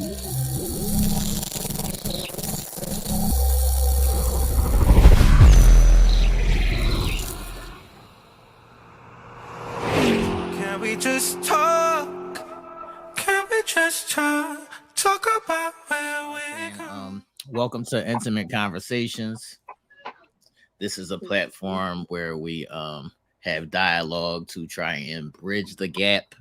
Can we just talk? Can we just talk about where we're going? Welcome to Intimate Conversations. This is a platform where we have dialogue to try and bridge the gap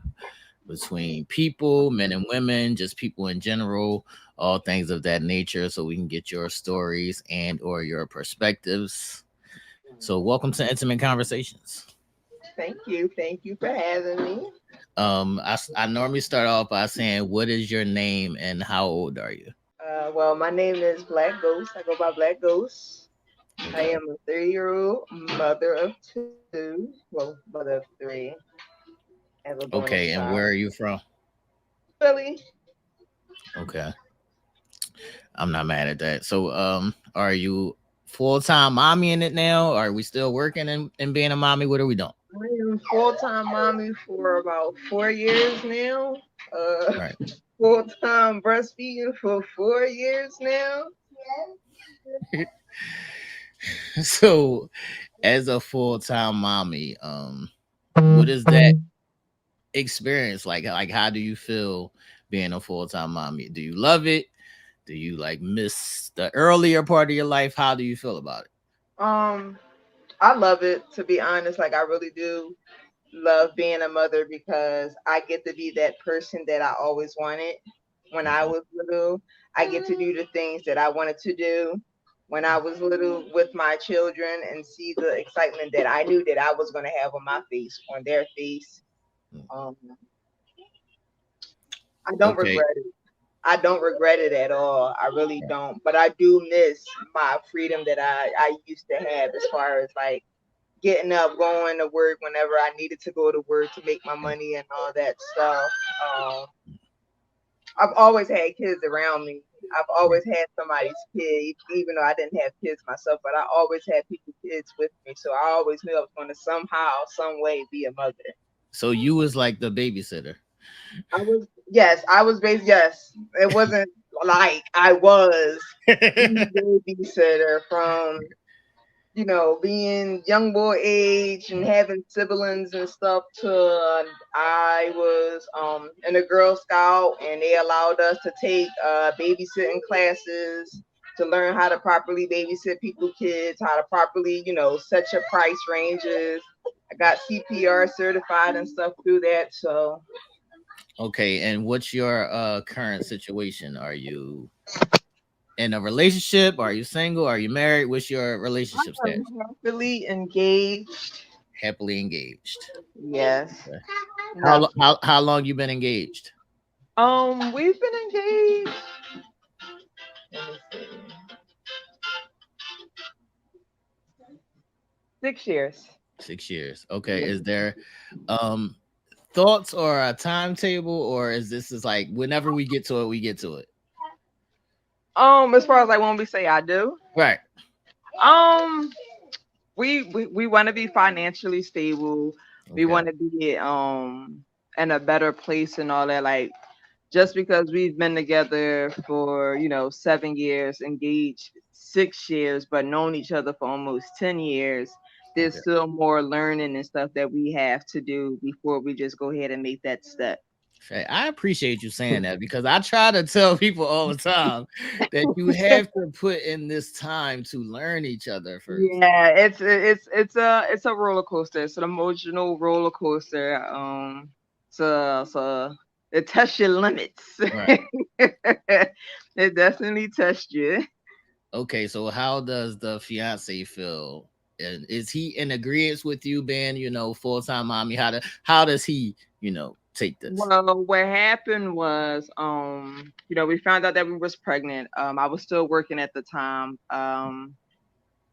between people, men and women, just people in general, all things of that nature, so we can get your stories and or your perspectives. So, welcome to Intimate Conversations. Thank you. Thank you for having me. I normally start off by saying, "What is your name and how old are you?" Well, my name is Black Ghost. I go by Black Ghost. I Okay. am a 3-year-old mother of two. Well, mother of three. I have a bonus Okay, and child. where are you from? Philly. Okay. I'm not mad at that. So, are you full time mommy in it now? Are we still working and being a mommy? What are we doing? I am full time mommy for about 4 years now. Uh, Right. Full time breastfeeding for 4 years now. So, as a full time mommy, what is that experience like? Like, how do you feel being a full time mommy? Do you love it? Do you like miss the earlier part of your life? How do you feel about it? Um, I love it, to be honest. Like, I really do love being a mother because I get to be that person that I always wanted when I Okay. was little. I get to do the things that I wanted to do when I was little with my children and see the excitement that I knew that I was going to have on my face, on their face. Um, I don't Okay. regret it. I don't regret it at all. I really don't. But I do miss my freedom that I used to have as far as like getting up, going to work whenever I needed to go to work to make my money and all that stuff. Um, I've always had kids around me. I've Right. always had somebody's kid, even though I didn't have kids myself, but I always had people's kids with me. So I always knew I was going to somehow, some way be a mother. So you was like the babysitter. Yes, I was based, yes. It wasn't like I was the babysitter from being young boy age and having siblings and stuff to I was in a Girl Scout and they allowed us to take babysitting classes to learn how to properly babysit people kids, how to properly, set your price ranges. I got CPR certified and stuff through that. So Okay, and what's your current situation? Are you in a relationship? Are you single? Are you married? What's your relationship I'm status? happily engaged. Happily engaged. Yes. Okay. Not How long you been engaged? we've been engaged. Let me see. 6 years. 6 years. Okay. Is there um thoughts or a timetable, or is this is like whenever we get to it, we get to it? As far as like when we say I do, Right. um, we want to be financially stable. We Okay. want to be in a better place and all that. Like just because we've been together for 7 years, engaged 6 years, but known each other for almost 10 years, there's Okay. still more learning and stuff that we have to do before we just go ahead and make that step. Okay. I appreciate you saying that because I try to tell people all the time that you have to put in this time to learn each other first. Yeah, it's a roller coaster. It's an emotional roller coaster. So it tests your limits. Right. It definitely tests you. Okay, so how does the fiance feel? And is he in agreement with you being, full time mommy? How does he, take this? Well, what happened was, we found out that we was pregnant. I was still working at the time.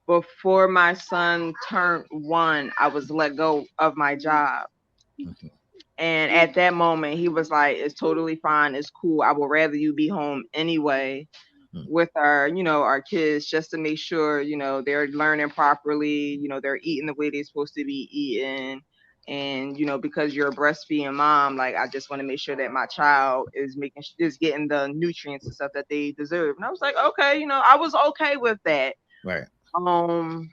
Before my son turned 1, I was let go of my job. Mhm. And at that moment, he was like, "It's totally fine. It's cool. I would rather you be home anyway Mm. with our kids just to make sure, they're learning properly, they're eating the way they're supposed to be eating. And because you're a breastfeeding mom, like I just want to make sure that my child is getting the nutrients and stuff that they deserve. And I was like, okay, I was okay with that. Right. Um,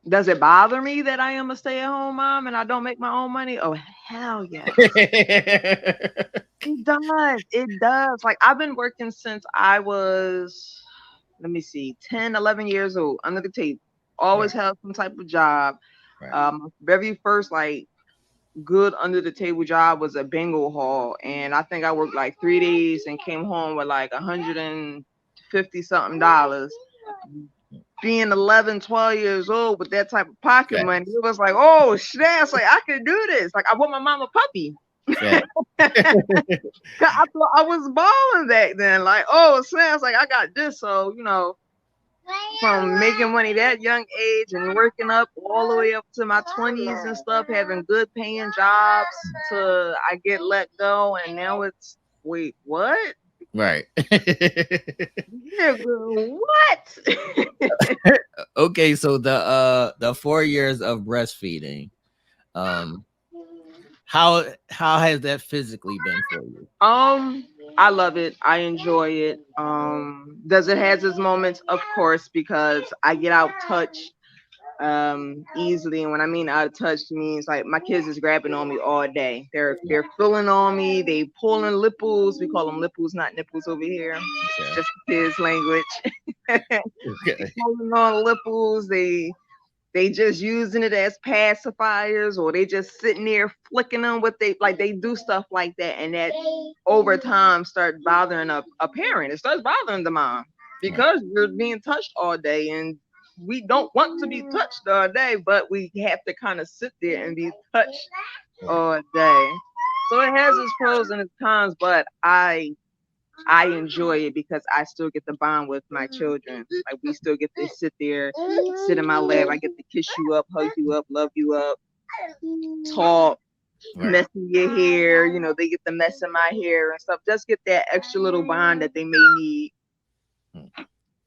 does it bother me that I am a stay-at-home mom and I don't make my own money? Oh, hell yes. It does. It does. Like I've been working since I was, let me see, 10, 11 years old, under the table. Always Right. had some type of job. Right. Very first like good under the table job was a bingo hall, and I think I worked like 3 days and came home with like 150 something dollars. Being 11, 12 years old with that type of pocket Fact. money, it was like, oh snap! Like I could do this. Like I want my mom a puppy. Fact. 'Cause I thought I was balling back then. Like, oh snap! Like I got this. So from making money that young age and working up all the way up to my 20s and stuff, having good paying jobs, to I get let go, and now it's wait, what? Right. Yeah, what? Okay, so the 4 years of breastfeeding, um, how has that physically been for you? I love it. I enjoy it. Does it has its moments? Of course, because I get out touch easily. And when I mean out of touch means like my kids is grabbing on me all day. They're pulling on me, they pulling lipples. We call them lipples, not nipples over here. Okay. Just kids language. They Okay. pulling on lipples, they just using it as pacifiers, or they just sitting there flicking them with they do stuff like that, and that over time start bothering a parent. It starts bothering the mom Right. because you're being touched all day, and we don't want to be touched all day, but we have to kind of sit there and be touched Right. all day. So it has its pros and its cons, but I enjoy it because I still get to bond with my children. Like we still get to sit there, sit in my lap. I get to kiss you up, hug you up, love you up, talk, Right. mess in your hair. They get the mess in my hair and stuff. Just get that extra little bond that they may need.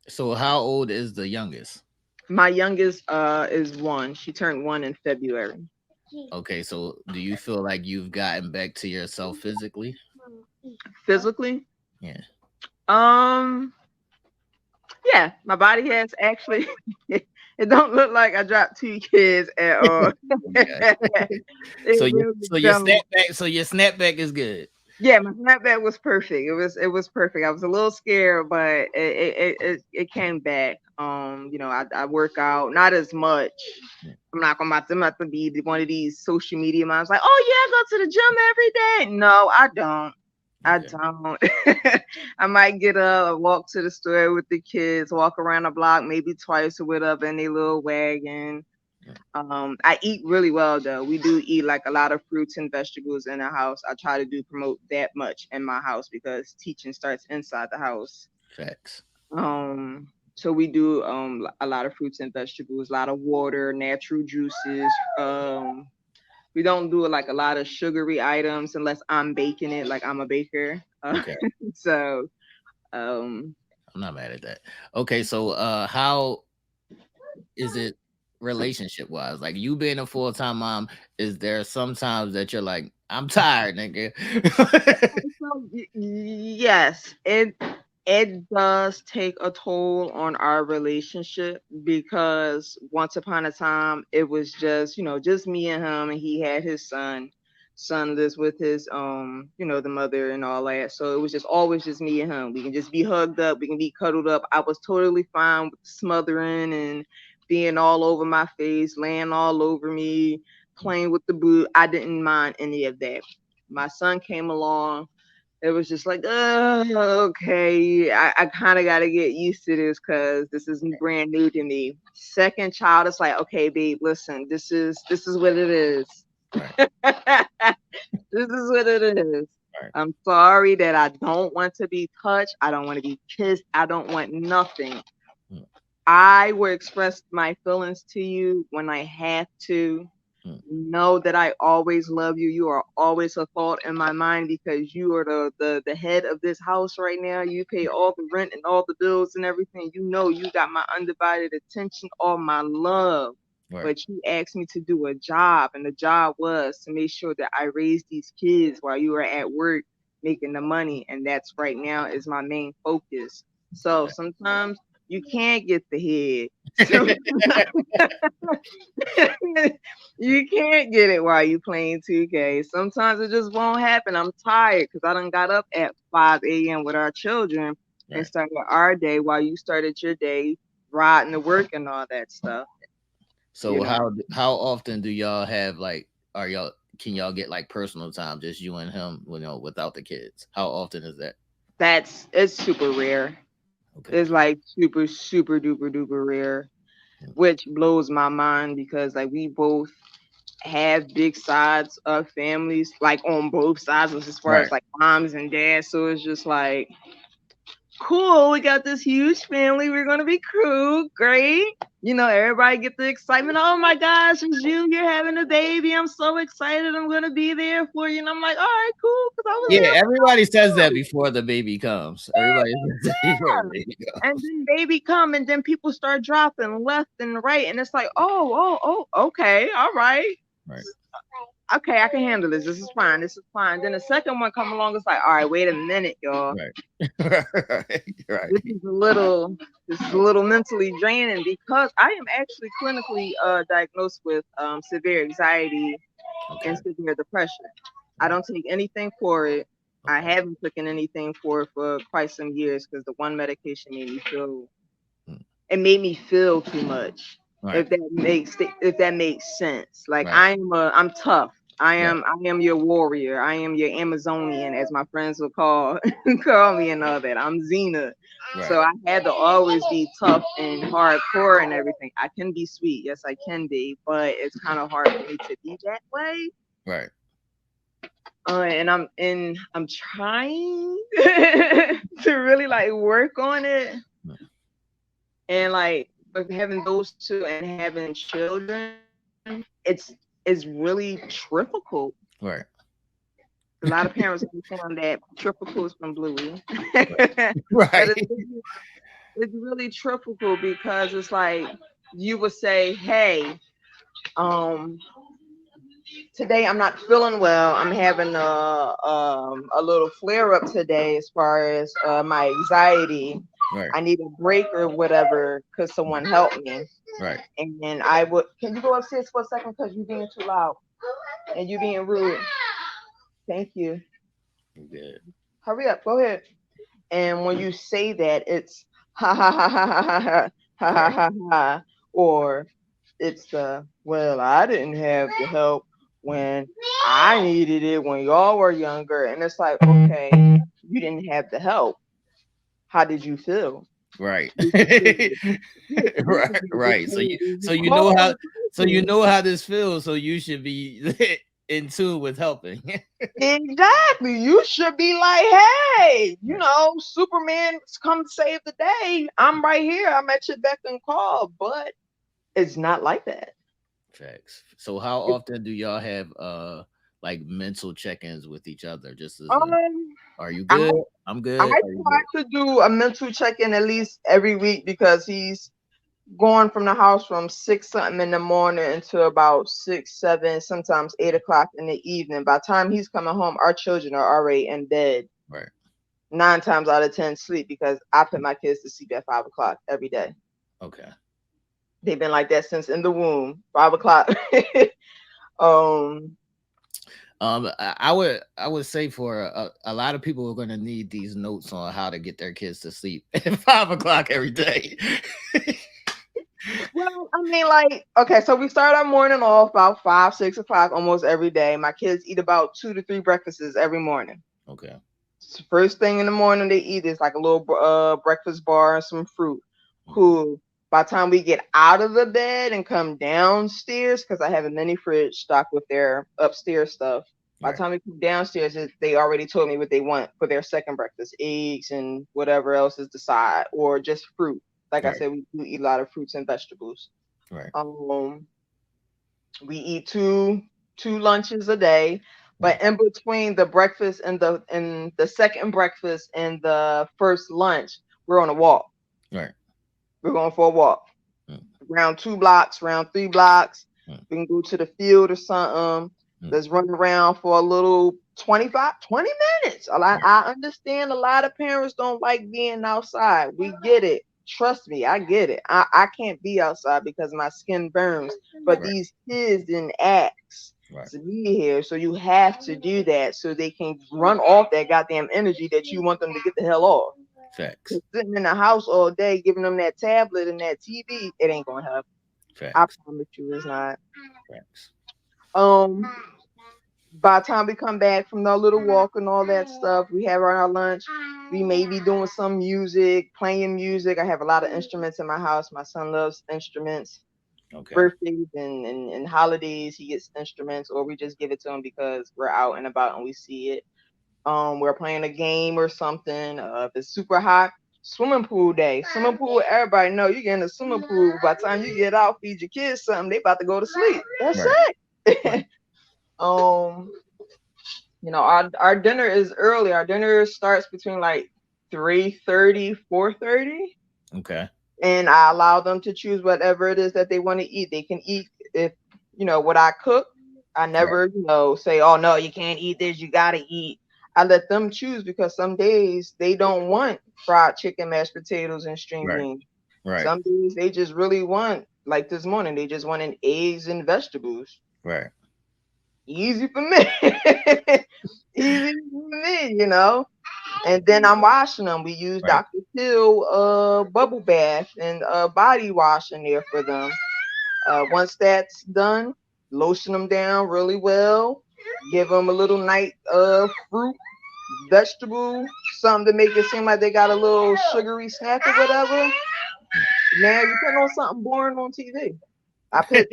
So how old is the youngest? My youngest is 1. She turned 1 in February. Okay, so do you feel like you've gotten back to yourself physically? Physically, Yeah. um, yeah, my body has actually. It don't look like I dropped 2 kids at all. Okay. It So really your don't. snapback is good. Yeah, my snapback was perfect. It was perfect. I was a little scared, but it came back. I work out, not as much. I'm not to be one of these social media moms like, oh yeah, I go to the gym every day. No, I don't. I Okay. don't. I might get up, walk to the store with the kids, walk around the block maybe twice or whatever in their little wagon. I eat really well though. We do eat like a lot of fruits and vegetables in the house. I try to do promote that much in my house because teaching starts inside the house. Facts. So we do a lot of fruits and vegetables, a lot of water, natural juices. We don't do like a lot of sugary items unless I'm baking it, like I'm a baker. Okay. So um I'm not mad at that. Okay, so how is it relationship wise? Like you being a full time mom, is there sometimes that you're like, I'm tired, nigga? yes, it does take a toll on our relationship because once upon a time it was just me and him, and he had his son lives with his the mother and all that. So it was just always just me and him. We can just be hugged up, we can be cuddled up. I was totally fine with smothering and being all over my face, laying all over me, playing with the boot. I didn't mind any of that. My son came along, it was just like, okay, I kind of got to get used to this because this is brand new to me. Second child, it's like, okay, babe, listen, this is what it is. Right. This is what it is. Right. I'm sorry that I don't want to be touched. I don't want to be kissed. I don't want nothing. Mm. I will express my feelings to you when I have to. Know that I always love you. You are always a thought in my mind because you are the head of this house right now. You pay all the rent and all the bills and everything. You got my undivided attention, all my love. Right. but you asked me to do a job, and the job was to make sure that I raised these kids while you were at work making the money, and that's right now is my main focus. So sometimes you can't get the head. So you can't get it while you playing 2K. Sometimes it just won't happen. I'm tired because I done got up at 5 a.m. with our children and Right. started our day while you started your day riding to work and all that stuff. You So know, how often do y'all have like are y'all can y'all get like personal time just you and him, without the kids? How often is that? it's super rare. Okay. It's like super, super duper duper rare, Mm. which blows my mind because like we both have big sides of families, like on both sides as far Right. as like moms and dads. So it's just like cool. We got this huge family. We're gonna be cool, great. Everybody get the excitement. Oh my gosh, it's you. You're having a baby. I'm so excited. I'm gonna be there for you. And I'm like, all right, cool, because I was Yeah, there everybody says that for you. before the baby comes. Everybody says that before the baby And comes. then baby come, and then people start dropping left and right, and it's like, okay, all right, Right. okay, I can handle this. This is fine. This is fine. Then the second one come along. It's like, all right, wait a minute, y'all. Right. Right. This Right. is a little, this is a little mentally draining because I am actually clinically diagnosed with severe anxiety and Okay. severe depression. I Right. don't take anything for it. I Okay. haven't taken anything for it for quite some years because the one medication Mm. made me feel too much. Right. If that makes sense. Like Right. I'm tough. I Right. am I am your warrior. I am your Amazonian, as my friends would call call me and all that. I'm Xena. Right. So I had to always be tough and hardcore and everything. I can be sweet, yes I can be, but it's kind of hard for me to be that way. Right. And I'm trying to really like work on it, Mm. and like but having those two and having children, it's really difficult. Right. A lot of parents understand that triple is from Bluey, Right. but Right. it's really difficult because it's like you would say, hey, um today I'm not feeling well. I'm having a little flare up today as far as my anxiety. Right. I need a break or whatever. Could someone help me? Right. And then I would. Can you go upstairs for a second because you're being too loud and you being rude? Thank you. Good. Hurry up. Go ahead. And when you say that, it's ha ha ha ha ha ha ha ha Right. ha ha, or it's the well, I didn't have the help when I needed it when y'all were younger, and it's like, okay, you didn't have the help. How did you feel? Right. Did you feel Right. Right. did So you you call know how the person? this feels, so you should be in tune with helping. Exactly. You should be like, hey, Right. Superman come save the day. I'm right here. I'm at your beck and call, but it's not like that. Facts. So how It- often do y'all have like mental check-ins with each other? Just as a um, are you I good? I'm I good. Are you good? try to do a mental check-in at least every week because he's going from the house from 6 something in the morning until about 6, 7, sometimes 8 o'clock in the evening. By the time he's coming home, our children are already in bed. Right. 9 times out of 10 sleep because I put my kids to sleep at 5 o'clock every day. Okay. They've been like that since in the womb. 5 o'clock. um, I would say for a lot of people are going to need these notes on how to get their kids to sleep at 5 o'clock every day. well, I mean, like, okay, so we start our morning off about 5, 6 o'clock almost every day. My kids eat about 2 to 3 breakfasts every morning. Okay. First thing in the morning they eat is like a little breakfast bar and some fruit. Mhm. Who by the time we get out of the bed and come downstairs, because I have a mini fridge stocked with their upstairs stuff. By the Right. time we come downstairs, they already told me what they want for their second breakfast: eggs and whatever else is the side, or just fruit. Like I Right. said, we do eat a lot of fruits and vegetables. Right. Um, we eat two lunches a day, Mm. but in between the breakfast and the second breakfast and the first lunch, we're on a walk. Right. We're going for a walk. Mm. round 2 blocks, round 3 blocks. Mm. We can go to the field or something. Mm. Let's run around for a little 20 minutes. I understand a lot of parents don't like being outside. We get it. Trust me, I get it. I can't be outside because my skin burns. But Right. these kids didn't ask Right. to be here. So you have to do that so they can run off that goddamn energy that you want them to get the hell off. Facts. Sitting in the house all day, giving them that tablet and that TV, it ain't gonna help. I Facts. promise you, it's not. Facts. Um, by the time we come back from the little walk and all that stuff, we have our lunch. We may be doing some music, playing music. I have a lot of instruments in my house. My son loves instruments. Okay. Birthdays and holidays, he gets instruments, or we just give it to him because we're out and about and we see it. We're playing a game or something. If it's super hot, swimming pool day. Swimming pool, everybody know you get in the swimming pool. By the time you get out, feed your kids something, they about to go to sleep. That's Right. it. Right. Our dinner is early. Our dinner starts between like 3:30, 4:30. Okay. And I allow them to choose whatever it is that they want to eat. They can eat if what I cook. I Right. never say, oh no, you can't eat this, you gotta eat. I let them choose because some days they don't want fried chicken, mashed potatoes, and string Right. beans. Right. Some days they just really want, like this morning, they just wanted eggs and vegetables. Right. Easy for me. Easy for me. And then I'm washing them. We use Right. Dr. Phil bubble bath and body wash in there for them. Once that's done, lotion them down really well. Give them a little night fruit, vegetable, something to make it seem like they got a little sugary snack or whatever. Now you put on something boring on TV. I put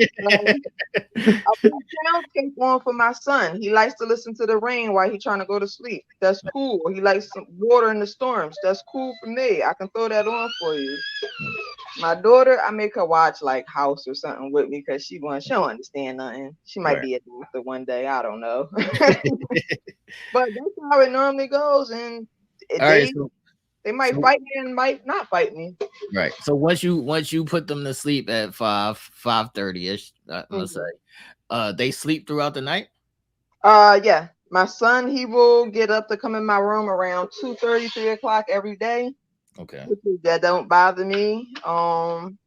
soundscape on for my son. He likes to listen to the rain while he's trying to go to sleep. That's cool. He likes some water in the storms. That's cool for me. I can throw that on for you. My daughter, I make her watch like House or something with me because she don't understand nothing. She might Right. be a doctor one day. I don't know. But that's how it normally goes. And All right. they might so- fight me and might not fight me. Right. So once you put them to sleep at 5:30 ish, I'm gonna say, they sleep throughout the night. Yeah. My son, he will get up to come in my room around 2:30, 3 o'clock every day. Okay. That don't bother me.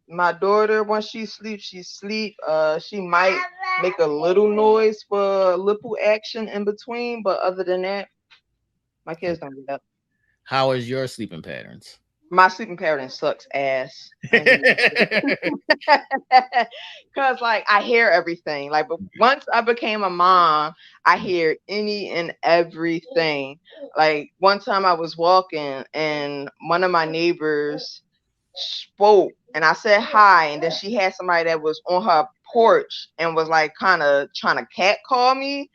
My daughter, once she sleeps, she sleep. She might make a little noise for lipple action in between, but other than that, my kids don't get up. How is your sleeping patterns? My sleeping pattern sucks ass. Cause like I hear everything. Like, but once I became a mom, I hear any and everything. Like one time I was walking and one of my neighbors spoke and I said hi, and then she had somebody that was on her porch and was like kind of trying to cat call me.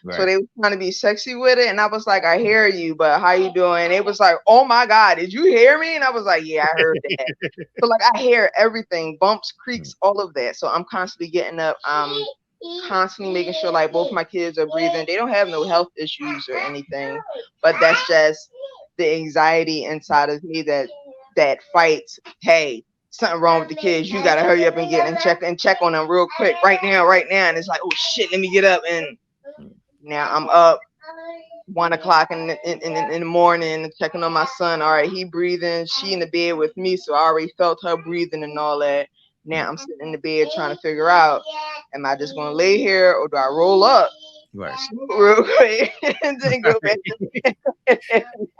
Right. So they were trying to be sexy with it, and I was like, I hear you, but how you doing? It was like, oh my God, did you hear me? And I was like, yeah, I heard that. So like I hear everything, bumps, creaks, all of that. So I'm constantly getting up. I'm constantly making sure like both my kids are breathing. They don't have no health issues or anything, but that's just the anxiety inside of me that fights. Hey, something wrong with the kids. You gotta hurry up and get and check on them real quick right now. And it's like, oh shit, let me get up. And now I'm up 1 o'clock in the morning checking on my son. All right, he breathing. She in the bed with me, so I already felt her breathing and all that. Now I'm sitting in the bed trying to figure out, am I just gonna lay here or do I roll up Right. real quick and then go back?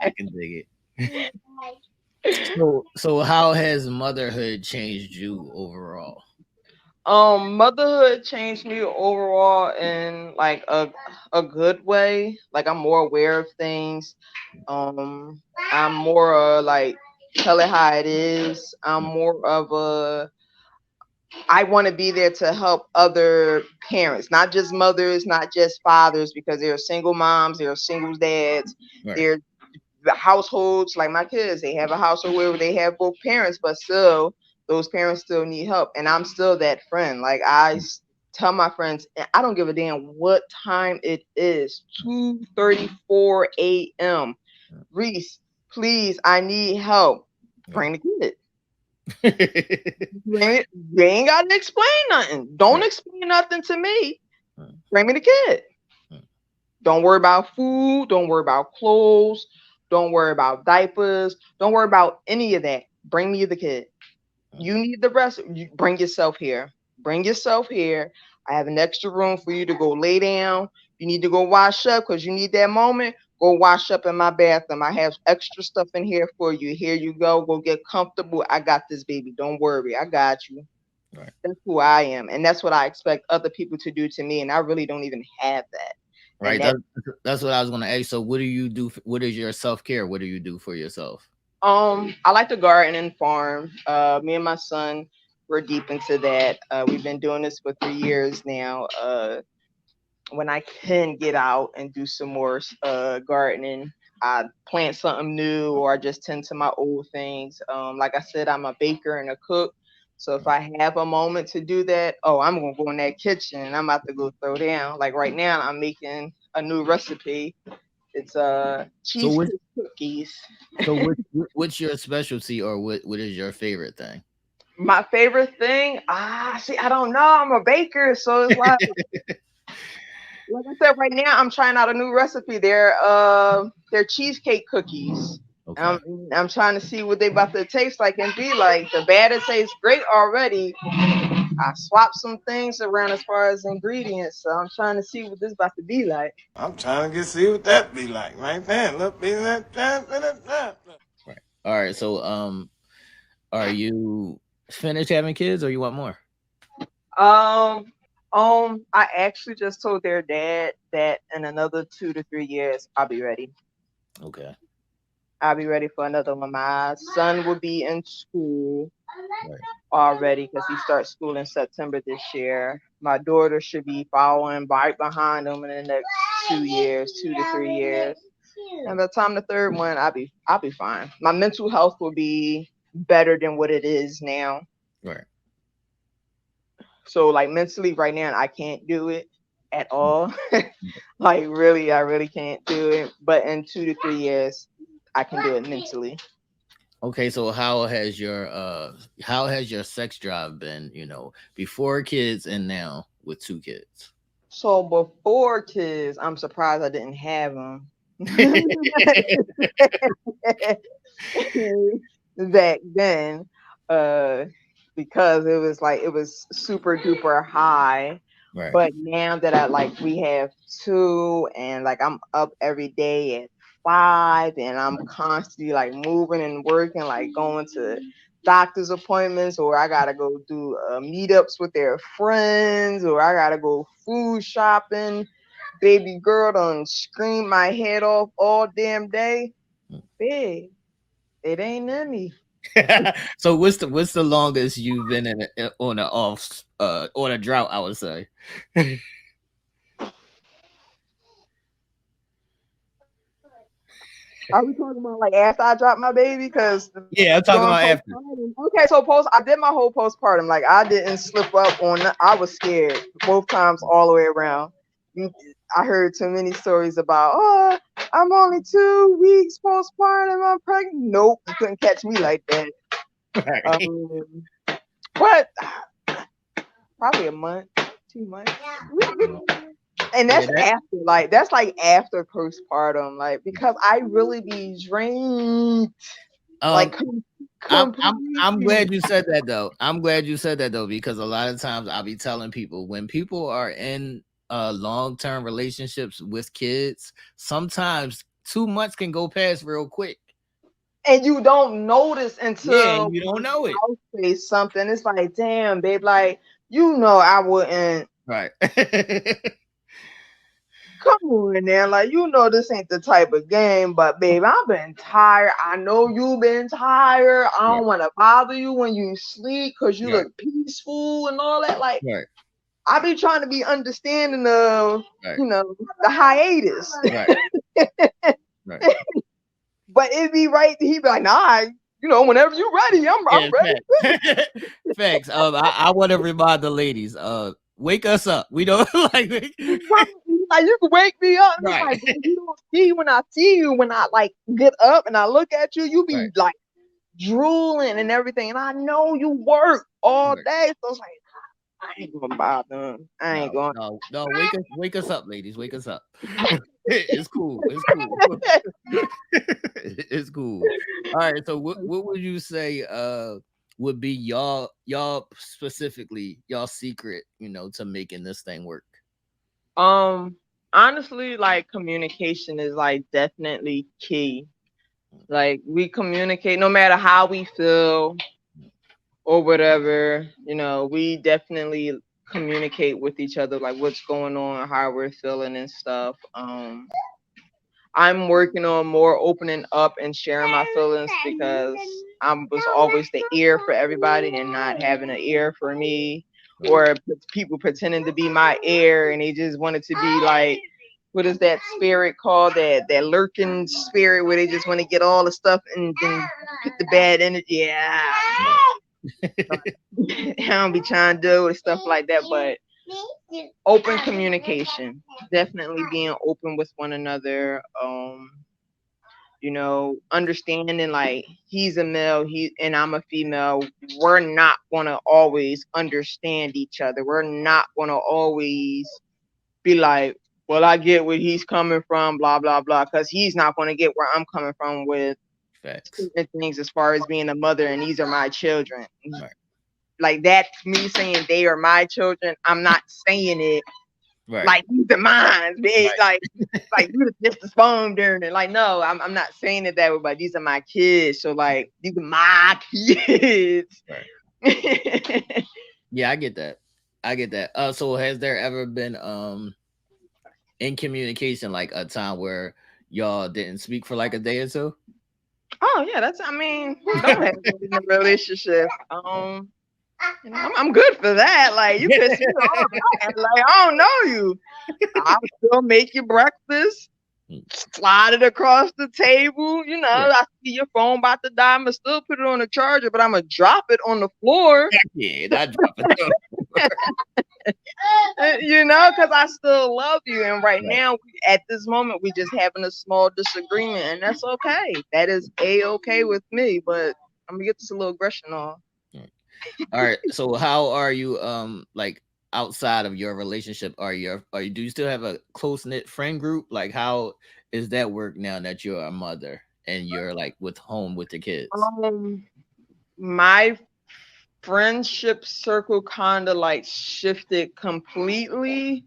I can dig it. So how has motherhood changed you overall? Motherhood changed me overall in like a good way. Like I'm more aware of things. I'm more like tell it how it is. I'm more of I want to be there to help other parents, not just mothers, not just fathers, because there are single moms, there are single dads, Right. there are the households like my kids. They have a household where they have both parents, but still those parents still need help, and I'm still that friend. Like tell my friends, and I don't give a damn what time it is, 2:34 a.m. Reese, please, I need help. Bring the kid. You ain't got to explain nothing. Don't explain nothing to me. Bring me the kid. Don't worry about food. Don't worry about clothes. Don't worry about diapers. Don't worry about any of that. Bring me the kid. You need the rest. You bring yourself here. Bring yourself here. I have an extra room for you to go lay down. You need to go wash up because you need that moment. Go wash up in my bathroom. I have extra stuff in here for you. Here you go. Go get comfortable. I got this, baby. Don't worry. I got you. Right. That's who I am. And that's what I expect other people to do to me. And I really don't even have that. Right. That's what I was going to ask. So what do you do? What is your self-care? What do you do for yourself? I like to garden and farm. Me and my son, we're deep into that. We've been doing this for 3 years now. When I can get out and do some more gardening, I plant something new or I just tend to my old things. Like I said, I'm a baker and a cook. So if I have a moment to do that, I'm gonna go in that kitchen and I'm about to go throw down. Like right now, I'm making a new recipe. It's cheesecake cookies. So what's your specialty, or what is your favorite thing? My favorite thing, see, I don't know. I'm a baker, so it's like I said, right now I'm trying out a new recipe. They're cheesecake cookies. Okay. I'm trying to see what they about to taste like and be like. The batter tastes great already. I swapped some things around as far as ingredients, so I'm trying to see what this about to be like. I'm trying to see what that be like right there. Look, be that. Right. All right. So are you finished having kids, or you want more? I actually just told their dad that in another 2 to 3 years I'll be ready. Okay. I'll be ready for another one. My son will be in school Right. already because he starts school in September this year. My daughter should be following right behind him in the next 2 years, 2 to 3 years. And by the time the third one, I'll be fine. My mental health will be better than what it is now. Right. So like mentally right now, I can't do it at all. Like really, I really can't do it. But in 2 to 3 years, I can do it mentally. Okay, so how has your sex drive been, before kids and now with 2 kids? So before kids, I'm surprised I didn't have them. Back then, because it was super duper high. Right. But now that we have two, and like I'm up every day at 5, and I'm constantly like moving and working, like going to doctor's appointments, or I gotta go do meetups with their friends, or I gotta go food shopping. Baby girl done scream my head off all damn day. Big, it ain't in me. So what's the longest you've been on a drought, I would say? Are we talking about like after I dropped my baby? Because Yeah, I'm talking about after. Okay, so I did my whole postpartum. Like I didn't slip up on. I was scared both times, all the way around. I heard too many stories about, I'm only 2 weeks postpartum, I'm pregnant. Nope, you couldn't catch me like that. But probably a month, 2 months. And that's after postpartum, like because I really be drained. I'm glad you said that though. Because a lot of times I'll be telling people when people are in long-term relationships with kids, sometimes 2 months can go past real quick. And you don't notice until you don't know it. I'll say something. It's like, damn, babe, like I wouldn't. Right. Come on now, like this ain't the type of game, but babe, I've been tired. I know you've been tired. I don't want to bother you when you sleep because you look peaceful and all that. Like, I be trying to be understanding of the hiatus. Right. But it'd be he'd be like, nah, whenever you're ready, I'm ready. Facts. I want to remind the ladies, wake us up. We don't like Like you can wake me up. And right. it's like you don't see when I see you when I like get up and I look at you, you be Right. like drooling and everything. And I know you work all day. So it's like I ain't gonna bother him. I ain't going. No. Wake us up, ladies. Wake us up. It's cool. It's cool. It's cool. All right. So what would you say would be y'all specifically y'all secret, to making this thing work? Honestly, like communication is like definitely key. Like we communicate no matter how we feel or whatever, we definitely communicate with each other, like what's going on, how we're feeling and stuff. I'm working on more opening up and sharing my feelings because I was always the ear for everybody and not having an ear for me, or people pretending to be my ear and they just wanted to be like, what is that spirit called? That lurking spirit where they just want to get all the stuff and then put the bad energy. Yeah. I don't be trying to do stuff like that, but open communication, definitely being open with one another. Understanding like he's a male, and I'm a female. We're not gonna always understand each other. We're not gonna always be like, well, I get where he's coming from, blah blah blah, because he's not gonna get where I'm coming from with certain things as far as being a mother, and these are my children. Right. Like that's me saying they are my children. I'm not saying it right. like these are mine, bitch. Right. Like you just the sperm during it. Like, no, I'm not saying it that way, but these are my kids. So like these are my kids. Right. Yeah, I get that. So has there ever been in communication like a time where y'all didn't speak for like a day or two? Oh yeah, don't have in a relationship. I'm good for that. Like you piss me off. Like I don't know you. I'll still make you breakfast. Slide it across the table. I see your phone about to die. I'ma still put it on the charger, but I'ma drop it on the floor. Yeah, not drop it. Because I still love you. And right now, at this moment, we just having a small disagreement, and that's okay. That is A-okay with me. But I'm gonna get this a little aggression on. All right. So how are you like outside of your relationship? Do you still have a close-knit friend group? Like how is that work now that you're a mother and you're like with the kids? My friendship circle kind of like shifted completely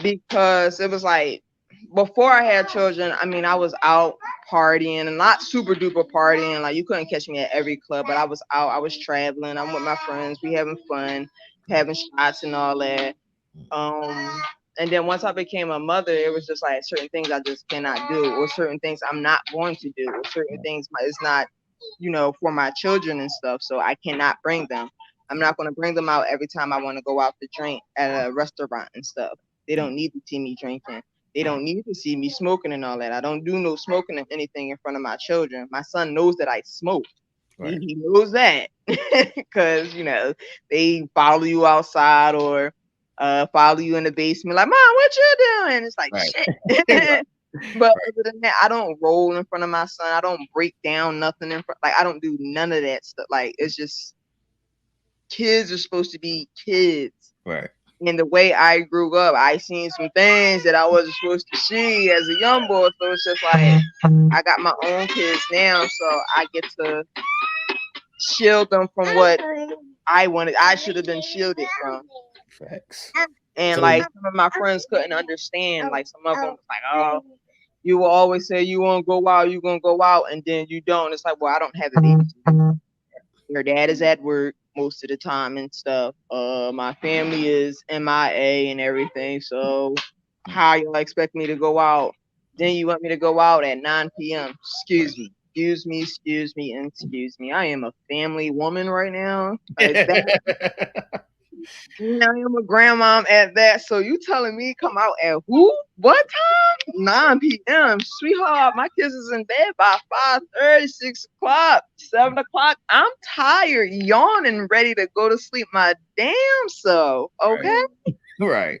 because it was like before I had children, I mean, I was out partying and not super duper partying. Like you couldn't catch me at every club, but I was out, I was traveling, I'm with my friends, we having fun, having shots and all that. And then once I became a mother, it was just like certain things I just cannot do, or certain things I'm not going to do, or certain things it's not, for my children and stuff. So I cannot bring them. I'm not going to bring them out every time I want to go out to drink at a restaurant and stuff. They don't need to see me drinking. They don't need to see me smoking and all that. I don't do no smoking or anything in front of my children. My son knows that I smoke. Right. He knows that because, they follow you outside or follow you in the basement like, Mom, what you doing? It's like, shit. But other than that, I don't roll in front of my son. I don't break down nothing in front. Like, I don't do none of that stuff. Like, it's just kids are supposed to be kids. Right. And the way I grew up, I seen some things that I wasn't supposed to see as a young boy. So it's just like, I got my own kids now, so I get to shield them from what I should have been shielded from. Facts. And like some of my friends couldn't understand. Like some of them was like, oh, you will always say you won't go out, you're gonna go out, and then you don't. It's like, well, I don't have a baby. Your dad is at work most of the time and stuff. My family is MIA and everything. So how you expect me to go out? Then you want me to go out at 9 p.m. Excuse me. I am a family woman right now. Like that. I am a grandma at that. So you telling me come out at who? What time? 9 p.m. Sweetheart, my kids is in bed by 5:30, 6 o'clock, 7 o'clock. I'm tired, yawning, ready to go to sleep my damn self. Okay? Right.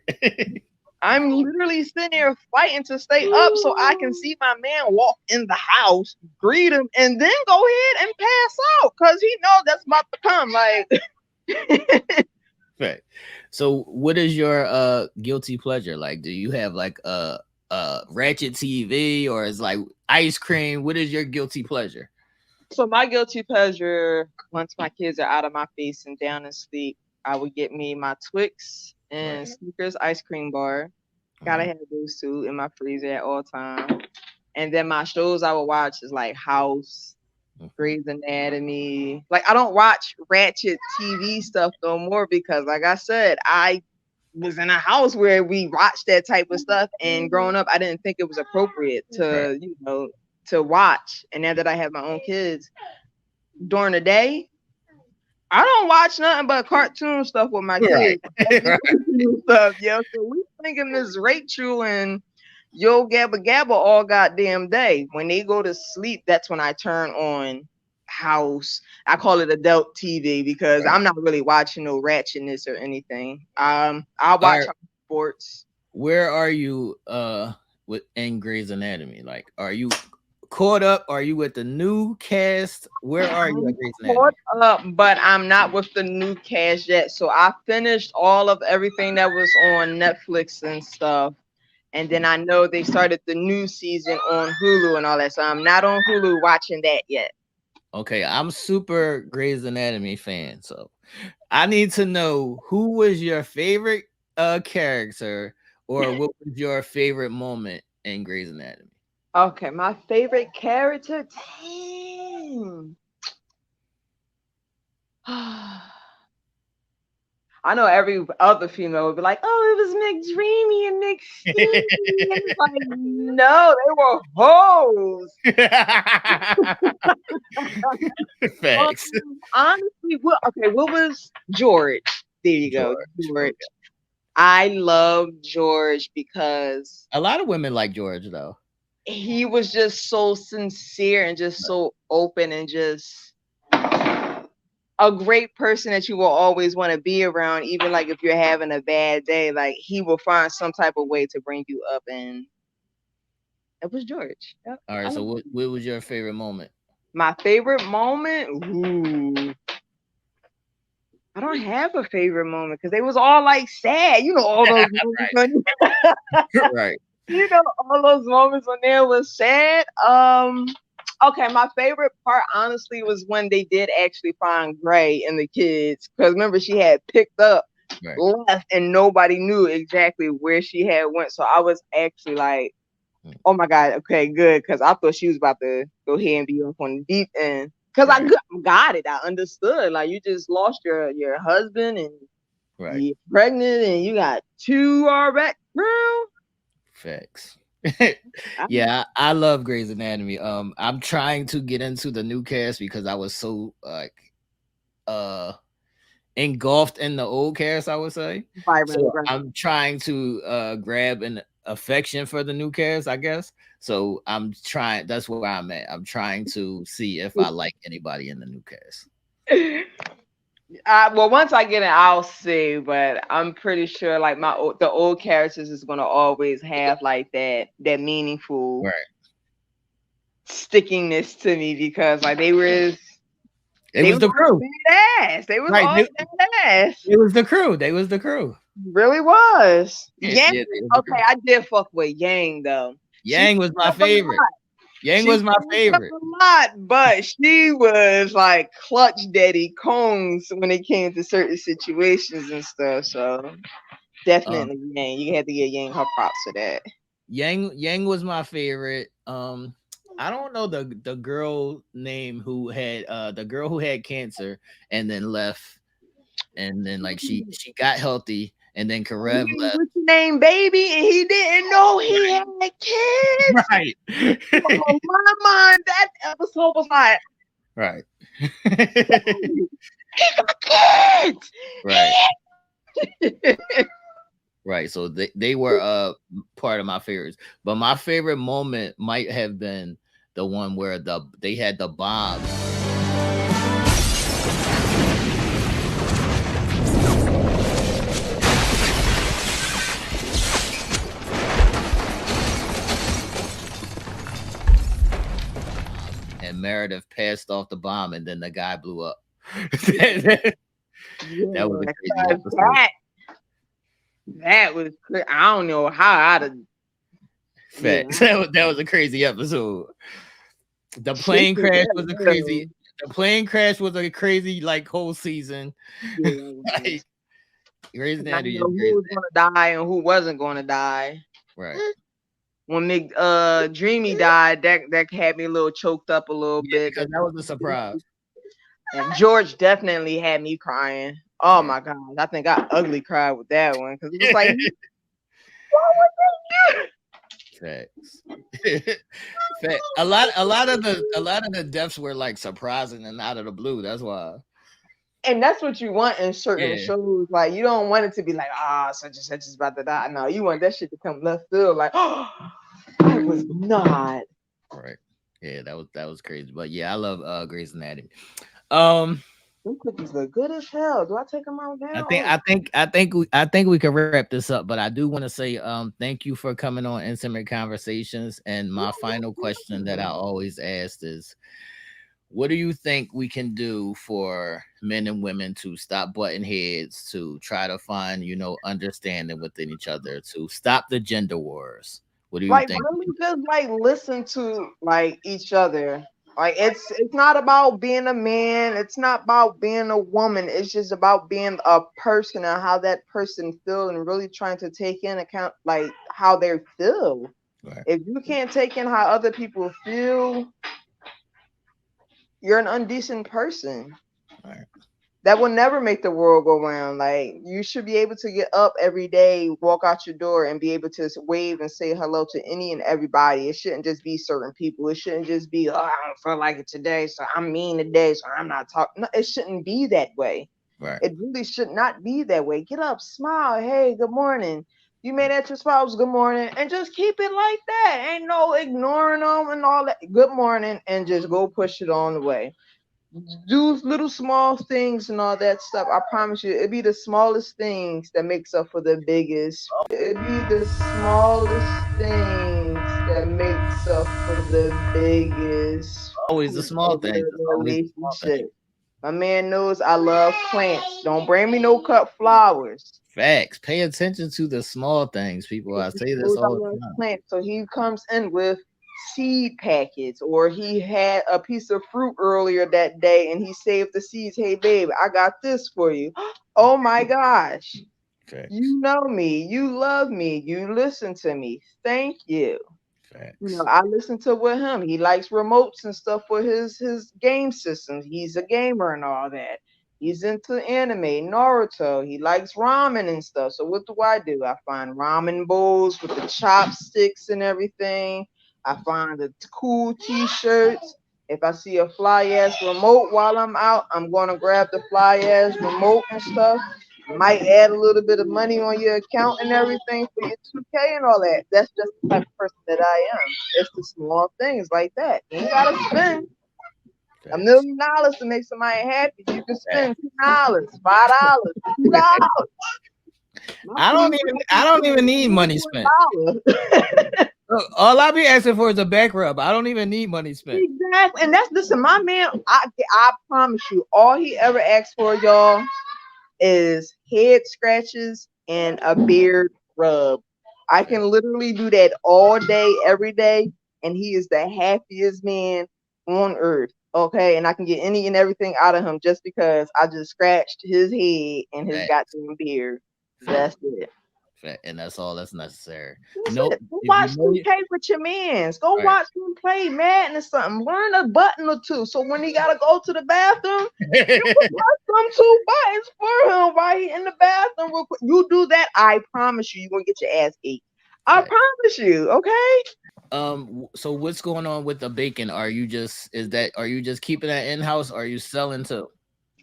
I'm literally sitting there fighting to stay up so I can see my man walk in the house, greet him, and then go ahead and pass out because he knows that's about to come. Like, Right. So, what is your guilty pleasure? Like, do you have like a ratchet TV or is like ice cream? What is your guilty pleasure? so my guilty pleasure, once my kids are out of my face and down and sleep, I would get me my Twix and Right. Snickers ice cream bar. Gotta have those two in my freezer at all times. And then my shows I would watch is like House, Grey's Anatomy. Like I don't watch ratchet TV stuff no more because, like I said, I was in a house where we watched that type of stuff, and growing up, I didn't think it was appropriate to, to watch. And now that I have my own kids, during the day, I don't watch nothing but cartoon stuff with my kids. Right. Stuff, yo. So we thinking Miss Rachel and Yo Gabba Gabba all goddamn day. When they go to sleep, that's when I turn on House. I call it adult TV because I'm not really watching no ratchetness or anything. I watch sports. Where are you with in Grey's Anatomy? Like, are you caught up? Are you with the new cast? Where are you at Grey's Anatomy? Caught up, but I'm not with the new cast yet. So I finished all of everything that was on Netflix and stuff. And then I know they started the new season on Hulu and all that. So I'm not on Hulu watching that yet. Okay, I'm super Grey's Anatomy fan. So I need to know who was your favorite character or what was your favorite moment in Grey's Anatomy? Okay, my favorite character. Dang. I know every other female would be like, "Oh, it was McDreamy and McSteamy." And it's like, no, they were hoes. Facts. Honestly, what was George? There you go, George. Okay. I love George because a lot of women like George, though. He was just so sincere and just so open and just a great person that you will always want to be around, even like if you're having a bad day. Like he will find some type of way to bring you up, and it was George. Yep. All right, so what was your favorite moment? My favorite moment? Ooh. I don't have a favorite moment because they was all like sad. You know, all those moments right. You know, all those moments when there was sad. Okay, my favorite part, honestly, was when they did actually find Gray and the kids. Because remember, she had picked up, left, and nobody knew exactly where she had went. So I was actually like, oh my God, okay, good. Because I thought she was about to go ahead and be up on the deep end. Because I got it. I understood. Like, you just lost your husband and you're pregnant and you got 2 already, girl. Facts. Yeah, I love Grey's Anatomy. I'm trying to get into the new cast because I was so engulfed in the old cast, I would say. So I'm trying to grab an affection for the new cast, I guess. So I'm trying. That's where I'm at. I'm trying to see if I like anybody in the new cast. Well, once I get it, I'll see. But I'm pretty sure, like the old characters is gonna always have like that meaningful stickingness to me because like they was the crew. Badass. They was all badass. It was the crew. They was the crew. Really was. Yang. Okay, I did fuck with Yang though. Yang was my favorite. Yang was my favorite. A lot, but she was like clutch daddy Combs when it came to certain situations and stuff. So definitely Yang. You had to give Yang her props for that. Yang was my favorite. I don't know the girl name who had the girl who had cancer and then left, and then like she got healthy. And then Karev left. What's his name, baby? And he didn't know he had kids. Right. Oh, my mind, that episode was like, right. He got kids. Right. Right. So they were part of my favorites. But my favorite moment might have been the one where they had the bomb. Meredith passed off the bomb and then the guy blew up. That was a crazy episode. That was I don't know how I'd have. Facts. That was a crazy episode. The plane crash was a crazy. The plane crash was a crazy like whole season. Yeah, like, Grey's Anatomy who was gonna die and who wasn't gonna die. Right. When Dreamy died, that had me a little choked up a little bit. Because that was a surprise. And George definitely had me crying. Oh my God. I think I ugly cried with that one. Because it was like Facts. Facts. A lot of the deaths were like surprising and out of the blue. That's why. And that's what you want in certain shows. Like you don't want it to be like, such and such is about to die. No, you want that shit to come left field. Like, I was not. Right. Yeah, that was crazy. But yeah, I love Grey's Anatomy. Them cookies look good as hell. Do I take them out now? I think we can wrap this up, but I do want to say thank you for coming on Intimate Conversations. And my final question that I always ask is, what do you think we can do for men and women to stop butting heads, to try to find, understanding within each other, to stop the gender wars? What do you think? Really just listen to each other. It's not about being a man. It's not about being a woman. It's just about being a person and how that person feels and really trying to take in account how they feel. Right. If you can't take in how other people feel, you're an undecent person. Right. That will never make the world go round. You should be able to get up every day, walk out your door, and be able to wave and say hello to any and everybody. It shouldn't just be certain people. It shouldn't just be, I don't feel like it today, so I'm mean today, so I'm not talking. No, it shouldn't be that way. Right. It really should not be that way. Get up, smile. Hey, good morning. You made at your spouse, good morning, and just keep it like that. Ain't no ignoring them and all that. Good morning, and just go push it on the way. Do little small things and all that stuff. I promise you, it'd be the smallest things that makes up for the biggest. It'd be the smallest things that makes up for the biggest. Always the small things. Relationship. My man knows I love plants. Don't bring me no cut flowers. Facts. Pay attention to the small things, people. I say this all the time. Plants. So he comes in with seed packets, or he had a piece of fruit earlier that day and he saved the seeds. Hey babe, I got this for you. Oh my gosh. Facts. You know me, you love me, you listen to me. Thank you. Facts. I listen to with him. He likes remotes and stuff for his game systems. He's a gamer and all that. He's into anime, Naruto. He likes ramen and stuff. So what do? I find ramen bowls with the chopsticks and everything. I find the cool t-shirts. If I see a fly ass remote while I'm out, I'm gonna grab the fly ass remote and stuff. Might add a little bit of money on your account and everything for your 2K and all that. That's just the type of person that I am. It's the small things like that. You gotta spend $1 million to make somebody happy. You can spend $2, $5, $2. I don't even need money spent. All I be asking for is a back rub. I don't even need money spent. Exactly. And listen, my man, I promise you, all he ever asks for, y'all, is head scratches and a beard rub. I can literally do that all day, every day, and he is the happiest man on earth. Okay, and I can get any and everything out of him just because I just scratched his head and his goddamn beard. That's it. And that's all that's necessary. Go watch 2K with your mans. Go watch him play Madden or something. Learn a button or two. So when he gotta go to the bathroom, you can press some 2 buttons for him while he in the bathroom real quick. You do that, I promise you, you're gonna get your ass ate. I promise you, okay? So what's going on with the bacon? Are you just keeping that in-house, or are you selling too?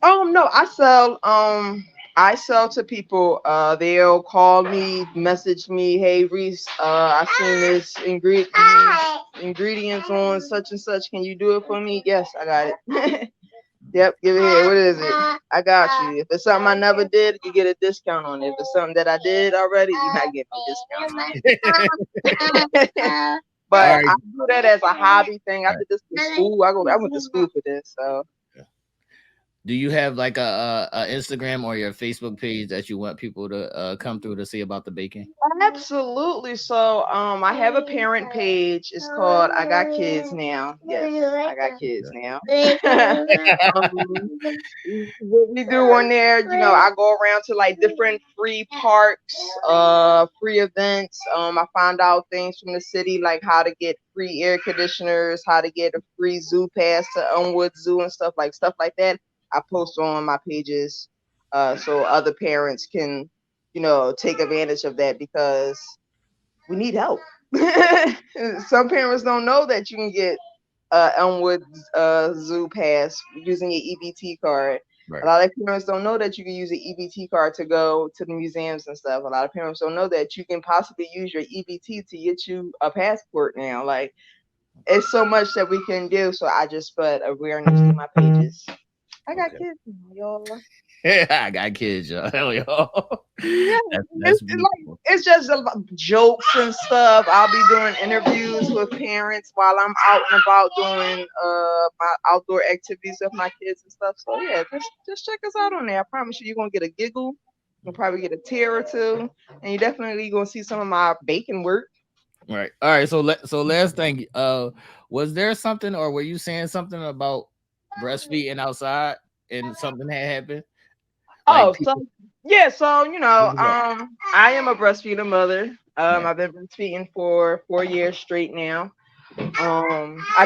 No, I sell to people. They'll call me, message me, hey Reese, I seen this ingredients on such and such. Can you do it for me? Yes, I got it. Yep, give it here. What is it? I got you. If it's something I never did, you get a discount on it. If it's something that I did already, you're not getting a discount on it. But right. I do that as a hobby thing. I All did this in school. I went to school for this. So right. Do you have like a Instagram or your Facebook page that you want people to come through to see about the baking? absolutely. So I have a parent page. It's called I Got Kids Now. Yes, I got kids now. um, what we do on there, I go around to like different free parks, free events. I found out things from the city like how to get free air conditioners, how to get a free zoo pass to Elmwood Zoo and stuff like that. I post on my pages, so other parents can, take advantage of that because we need help. Some parents don't know that you can get Elmwood Zoo pass using your EBT card. A Right. lot of parents don't know that you can use an EBT card to go to the museums and stuff. A lot of parents don't know that you can possibly use your EBT to get you a passport now. Like, it's so much that we can do. So I just spread awareness through my pages. I got Okay. kids now, y'all. I got kids, y'all. Hell, y'all. Yeah, That's beautiful. it's just jokes and stuff. I'll be doing interviews with parents while I'm out and about doing my outdoor activities with my kids and stuff. So yeah, just check us out on there. I promise you, you're gonna get a giggle. You'll probably get a tear or two, and you definitely gonna see some of my baking work. Right. All right. So last thing, was there something, or were you saying something about breastfeeding outside and something had happened? Like Oh, so people. yeah, so What was I am a breastfeeding mother. that? Right. I've been breastfeeding for 4 years straight now. I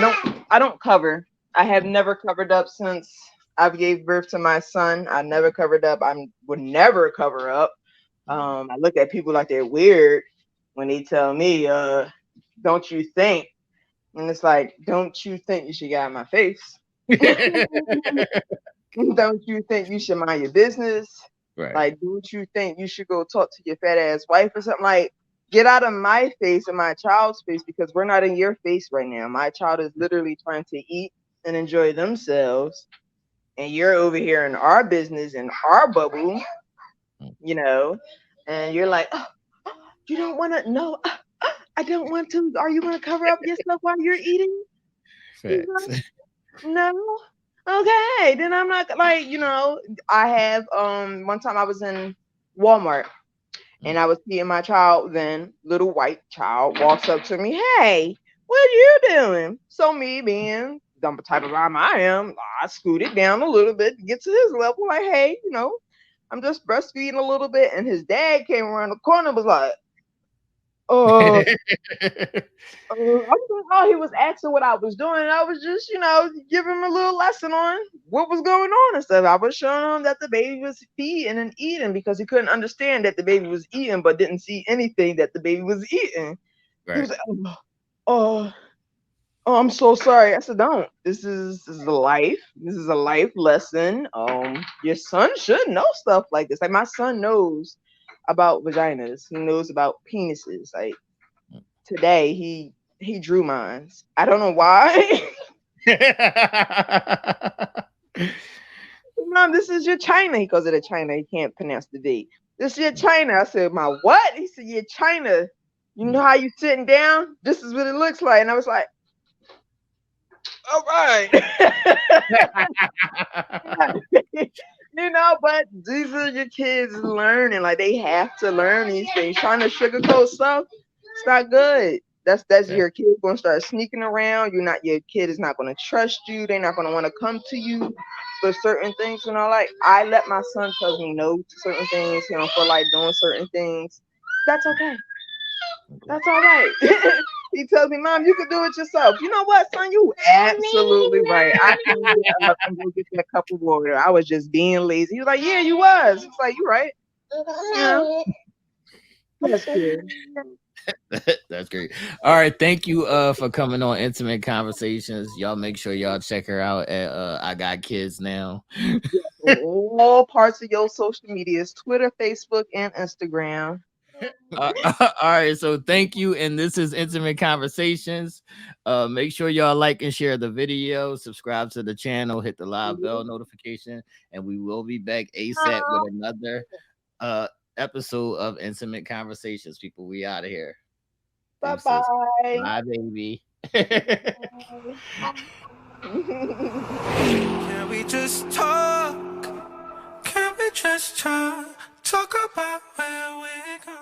don't cover. I have never covered up since I gave birth to my son. I never covered up. I would never cover up. I look at people like they're weird when they tell me, don't you think? And it's like, don't you think you should get out of my face? Don't you think you should mind your business? Right. Like, don't you think you should go talk to your fat ass wife or something? Like, get out of my face and my child's face because we're not in your face right now. My child is literally trying to eat and enjoy themselves, and you're over here in our business in our bubble, you know, and you're like, oh, you don't want to? No, I don't want to. Are you going to cover up yourself while you're eating? He's Facts. like, no. Okay, then I'm not like, I have one time I was in Walmart and I was seeing my child, then little white child walks up to me, hey, what are you doing? So me being the type of mom I am, I scooted down a little bit to get to his level, like, hey, I'm just breastfeeding a little bit. And his dad came around the corner and was like, oh, he was asking what I was doing. And I was just, giving him a little lesson on what was going on and stuff. I was showing him that the baby was feeding and eating because he couldn't understand that the baby was eating, but didn't see anything that the baby was eating. He Right. was like, oh, I'm so sorry. I said, don't. This is a life. This is a life lesson. Your son should know stuff like this. Like my son knows about vaginas. He knows about penises. Like today he drew mine. I don't know why. Mom, this is your China. He goes to the China. He can't pronounce the D. This is your China. I said, my what? He said, your China. You know how you sitting down? This is what it looks like. And I was like, all right. But these are your kids learning. Like they have to learn these things. Trying to sugarcoat stuff, it's not good. That's Yeah. your kid gonna start sneaking around. Your kid is not gonna trust you. They're not gonna want to come to you for certain things. Like I let my son tell me no to certain things. For like doing certain things. That's okay. That's all right. He tells me, Mom, you can do it yourself. You know what, son? You absolutely right. I can get up and go get that cup of water. I was just being lazy. He was like, yeah, you was. It's like, you're right. Yeah. That's good. That's great. All right, thank you for coming on Intimate Conversations. Y'all make sure y'all check her out at I Got Kids Now. All parts of your social medias, Twitter, Facebook, and Instagram. All right, so thank you, and this is Intimate Conversations. Make sure y'all like and share the video, subscribe to the channel, hit the live bell notification, and we will be back ASAP with another episode of Intimate Conversations. People, we out of here. Bye-bye. Bye, baby. Can we just talk? Can we just talk? Talk about where we're going?